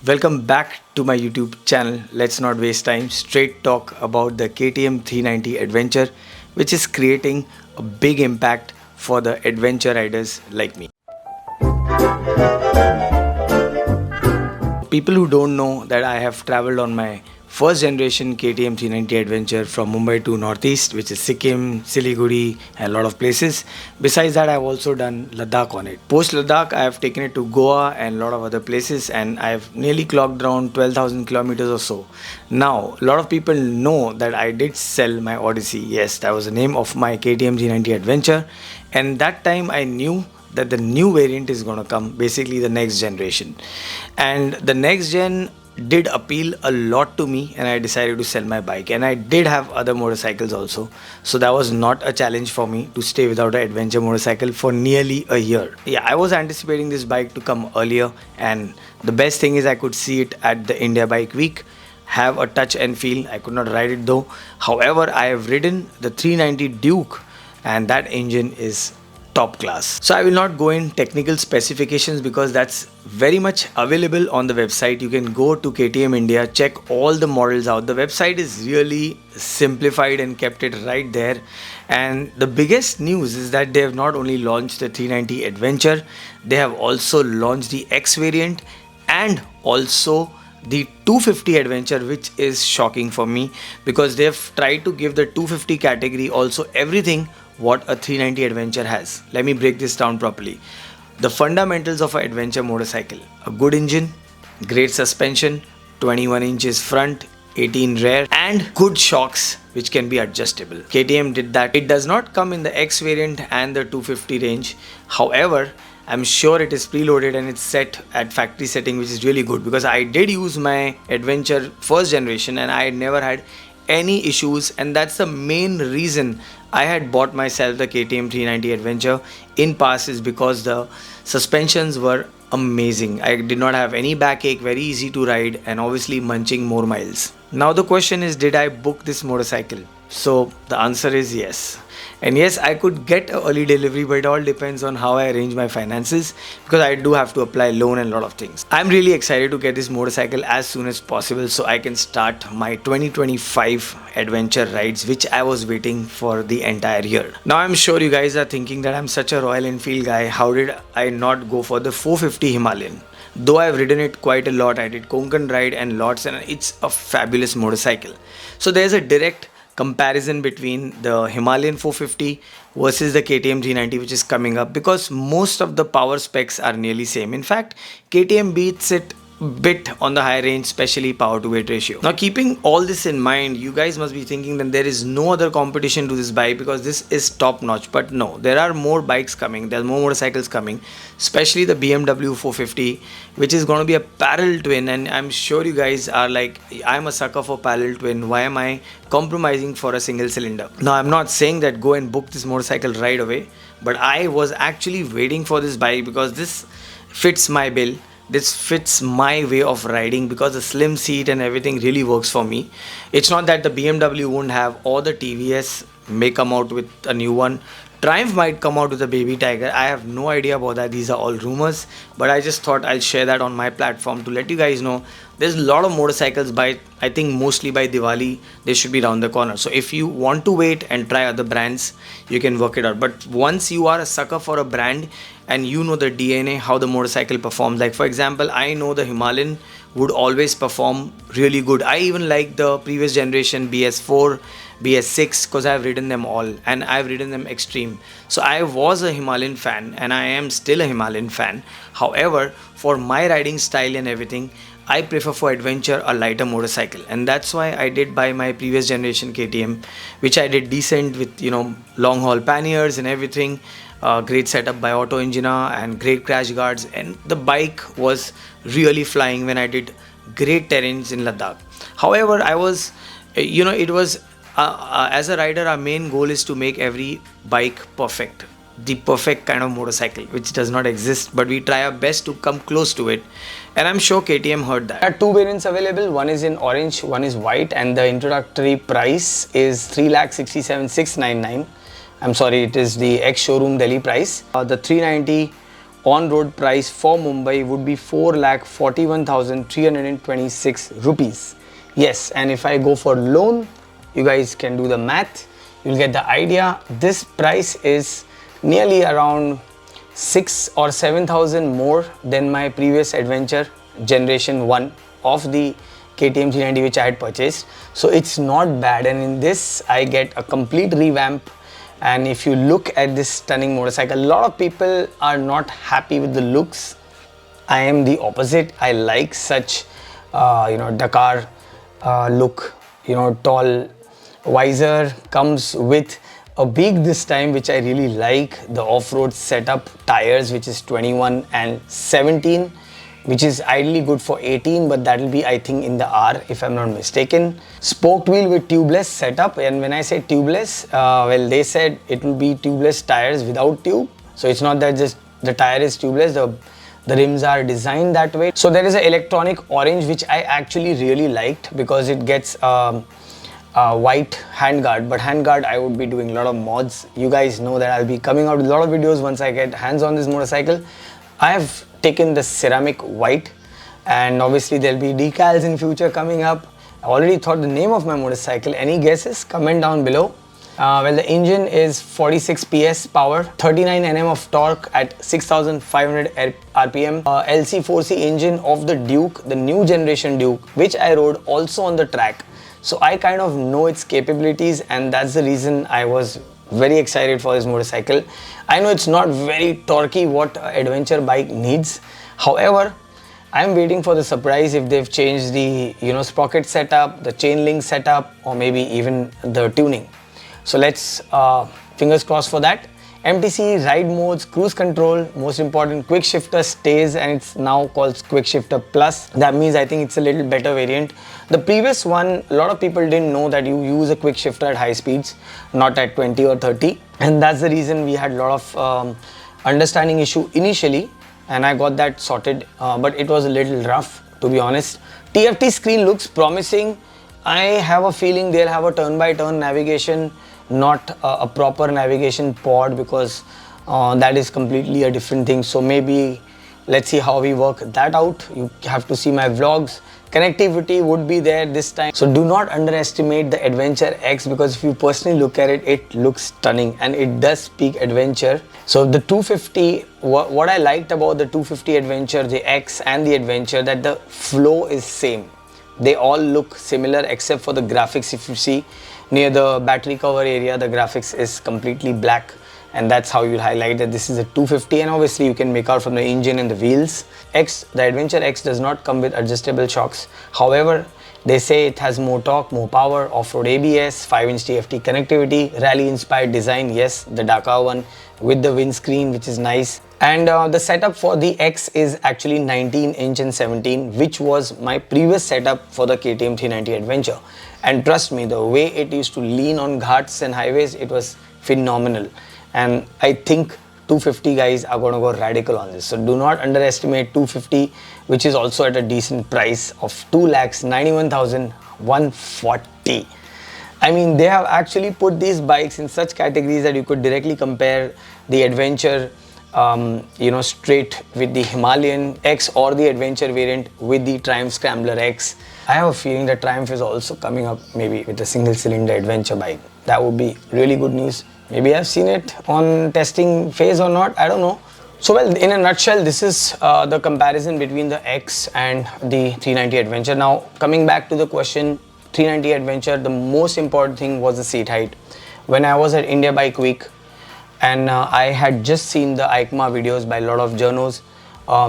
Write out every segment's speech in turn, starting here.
Welcome back to my YouTube channel. Let's not waste time. Straight talk about the KTM 390 Adventure, which is creating a big impact for the adventure riders like me. People who don't know that I have traveled on my first generation KTM 390 Adventure from Mumbai to Northeast, which is Sikkim, Siliguri, and a lot of places. Besides that, I've also done Ladakh on it. Post Ladakh, I have taken it to Goa and a lot of other places, and I've nearly clocked around 12,000 kilometers or so. Now, a lot of people know that I did sell my Odyssey. Yes, that was the name of my KTM 390 Adventure, and that time I knew that the new variant is going to come, basically the next generation. And the next gen did appeal a lot to me, and I decided to sell my bike. And I did have other motorcycles also, so that was not a challenge for me to stay without an adventure motorcycle for nearly a year. Yeah, I was anticipating this bike to come earlier, and the best thing is I could see it at the India Bike Week, have a touch and feel. I could not ride it though. However, I have ridden the 390 Duke, and that engine is top class. So I will not go in technical specifications because that's very much available on the website. You can go to KTM India, check all the models out. The website is really simplified and kept it right there. And the biggest news is that they have not only launched the 390 Adventure, they have also launched the X variant and also the 250 Adventure, which is shocking for me because they've tried to give the 250 category also everything what a 390 Adventure has. Let me break this down properly. The fundamentals of an adventure motorcycle: a good engine, great suspension, 21 inches front, 18 rear, and good shocks which can be adjustable. KTM did that. It does not come in the X variant and the 250 range. However, I'm sure it is preloaded and it's set at factory setting, which is really good because I did use my Adventure first generation and I never had any issues, and that's the main reason I had bought myself the KTM 390 Adventure in past, is because the suspensions were amazing. I did not have any backache, very easy to ride, and obviously munching more miles. Now the question is, did I book this motorcycle? So the answer is yes. And yes, I could get an early delivery, but it all depends on how I arrange my finances because I do have to apply loan and a lot of things. I'm really excited to get this motorcycle as soon as possible so I can start my 2025 adventure rides, which I was waiting for the entire year. Now I'm sure you guys are thinking that I'm such a Royal Enfield guy. How did I not go for the 450 Himalayan? Though I've ridden it quite a lot, I did Konkan ride and lots, and it's a fabulous motorcycle. So there's a direct comparison between the Himalayan 450 versus the KTM 390, which is coming up, because most of the power specs are nearly same. In fact, KTM beats it bit on the high range, especially power to weight ratio. Now, keeping all this in mind, you guys must be thinking that there is no other competition to this bike because this is top notch. But no, there are more bikes coming, there are more motorcycles coming, especially the BMW 450, which is going to be a parallel twin. And I'm sure you guys are like, I'm a sucker for parallel twin, why am I compromising for a single cylinder? Now, I'm not saying that go and book this motorcycle right away, but I was actually waiting for this bike because this fits my bill. This fits my way of riding because the slim seat and everything really works for me. It's not that the BMW won't have, or the TVS may come out with a new one. Triumph might come out with a baby tiger. I have no idea about that. These are all rumors, but I just thought I'll share that on my platform to let you guys know there's a lot of motorcycles by, I think mostly by Diwali, they should be around the corner. So if you want to wait and try other brands, you can work it out. But once you are a sucker for a brand and you know the DNA, how the motorcycle performs, like for example, I know the Himalayan would always perform really good. I even like the previous generation BS4, BS6 because I've ridden them all and I've ridden them extreme. So I was a Himalayan fan and I am still a Himalayan fan. However, for my riding style and everything, I prefer for adventure a lighter motorcycle, and that's why I did buy my previous generation KTM, which I did decent with, long haul panniers and everything. Great setup by Auto Engina and great crash guards, and the bike was really flying when I did great terrains in Ladakh. However, I was, it was as a rider, our main goal is to make every bike perfect, the perfect kind of motorcycle, which does not exist, but we try our best to come close to it, and I'm sure KTM heard that. There are two variants available. One is in orange, one is white, and the introductory price is 3,67,699. I'm sorry, it is the ex-showroom Delhi price. The 390 on-road price for Mumbai would be 4,41,326 rupees. Yes, and if I go for loan, you guys can do the math, you'll get the idea. This price is nearly around 6 or 7,000 more than my previous adventure, generation 1 of the KTM 390 which I had purchased. So it's not bad, and in this I get a complete revamp. And if you look at this stunning motorcycle, a lot of people are not happy with the looks. I am the opposite. I like such Dakar look, tall visor comes with a beak this time, which I really like. The off-road setup, tires which is 21 and 17, which is ideally good for 18, but that will be, I think, in the R if I'm not mistaken. Spoked wheel with tubeless setup, and when I say tubeless, well, they said it will be tubeless tires without tube. So it's not that just the tire is tubeless, the rims are designed that way. So there is an electronic orange which I actually really liked because it gets a white handguard, but handguard I would be doing a lot of mods. You guys know that I'll be coming out with a lot of videos once I get hands on this motorcycle. I have taken the ceramic white, and obviously there'll be decals in future coming up. I already thought the name of my motorcycle. Any guesses? Comment down below. Well, the engine is 46 PS power, 39 Nm of torque at 6,500 RPM. LC4C engine of the Duke, the new generation Duke, which I rode also on the track. So I kind of know its capabilities, and that's the reason I was very excited for this motorcycle. I know it's not very torquey what adventure bike needs. However, I'm waiting for the surprise if they've changed the sprocket setup, the chain link setup, or maybe even the tuning. So let's fingers crossed for that. MTC, ride modes, cruise control, most important, quick shifter stays, and it's now called quick shifter plus. That means I think it's a little better variant. The previous one, a lot of people didn't know that you use a quick shifter at high speeds, not at 20 or 30, and that's the reason we had a lot of understanding issue initially, and I got that sorted, but it was a little rough, to be honest. TFT screen looks promising. I have a feeling they'll have a turn-by-turn navigation, not a proper navigation pod, because that is completely a different thing. So maybe let's see how we work that out. You have to see my vlogs. Connectivity would be there this time. So do not underestimate the Adventure X, because if you personally look at it, it looks stunning and it does speak adventure. So the 250, what I liked about the 250 Adventure, the X and the Adventure, that the flow is same. They all look similar except for the graphics. If you see near the battery cover area, the graphics is completely black, and that's how you'll highlight that this is a 250, and obviously you can make out from the engine and the wheels. The Adventure X does not come with adjustable shocks. However, they say it has more torque, more power, off-road ABS, 5-inch TFT connectivity, rally-inspired design, yes, the Dakar one with the windscreen, which is nice. And the setup for the X is actually 19-inch and 17, which was my previous setup for the KTM 390 Adventure. And trust me, the way it used to lean on ghats and highways, it was phenomenal. And I think 250 guys are going to go radical on this. So do not underestimate 250, which is also at a decent price of 2,91,140. I mean, they have actually put these bikes in such categories that you could directly compare the Adventure straight with the Himalayan X, or the Adventure variant with the Triumph Scrambler X. I have a feeling that Triumph is also coming up maybe with a single cylinder adventure bike. That would be really good news. Maybe I've seen it on testing phase or not, I don't know. So well, in a nutshell, this is the comparison between the X and the 390 Adventure. Now coming back to the question, 390 Adventure, the most important thing was the seat height. When I was at India Bike Week, and I had just seen the EICMA videos by a lot of journos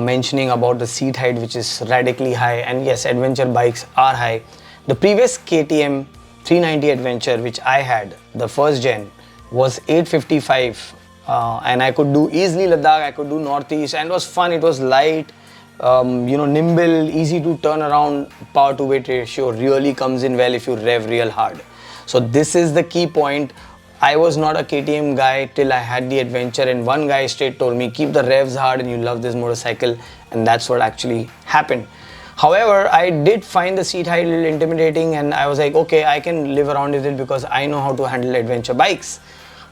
mentioning about the seat height, which is radically high, and yes, adventure bikes are high. The previous KTM 390 Adventure, which I had, the first gen, was 855, and I could do easily Ladakh, I could do Northeast, and it was fun, it was light, nimble, easy to turn around. Power to weight ratio really comes in well if you rev real hard. So this is the key point. I was not a KTM guy till I had the Adventure, and one guy straight told me, keep the revs hard and you love this motorcycle, and that's what actually happened. However, I did find the seat height a little intimidating, and I was like, okay, I can live around with it because I know how to handle adventure bikes.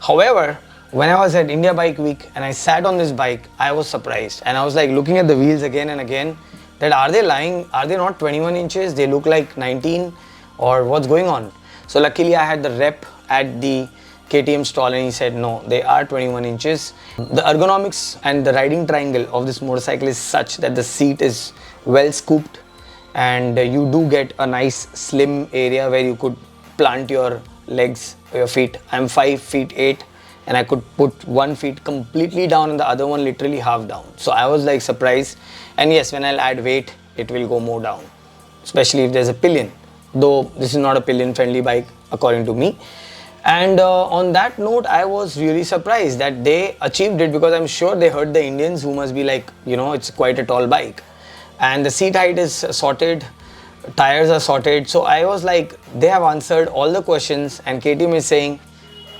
However, when I was at India Bike Week and I sat on this bike, I was surprised. And I was like looking at the wheels again and again, that are they lying? Are they not 21 inches? They look like 19, or what's going on? So luckily I had the rep at the KTM stall and he said no, they are 21 inches. The ergonomics and the riding triangle of this motorcycle is such that the seat is well scooped, and you do get a nice slim area where you could plant your legs, your feet. I'm 5 feet 8 and I could put one feet completely down and the other one literally half down. So I was like surprised. And yes, when I'll add weight, it will go more down, especially if there's a pillion, though this is not a pillion friendly bike according to me. And on that note, I was really surprised that they achieved it, because I'm sure they heard the Indians, who must be like, you know, it's quite a tall bike. And the seat height is sorted, tires are sorted. So I was like, they have answered all the questions, and KTM is saying,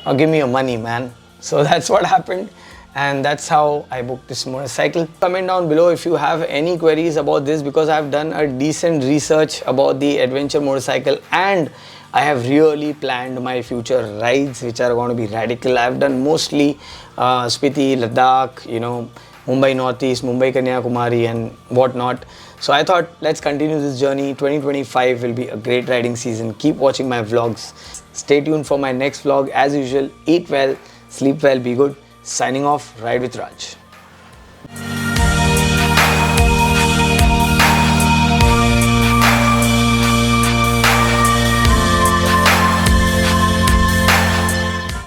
oh, give me your money, man. So that's what happened, and that's how I booked this motorcycle. Comment down below if you have any queries about this, because I've done a decent research about the adventure motorcycle, and I have really planned my future rides, which are going to be radical. I've done mostly Spiti, Ladakh, you know, Mumbai Northeast, Mumbai Kanyakumari and whatnot. So I thought, let's continue this journey. 2025 will be a great riding season. Keep watching my vlogs. Stay tuned for my next vlog. As usual, eat well, sleep well, be good. Signing off, Ride with Raj.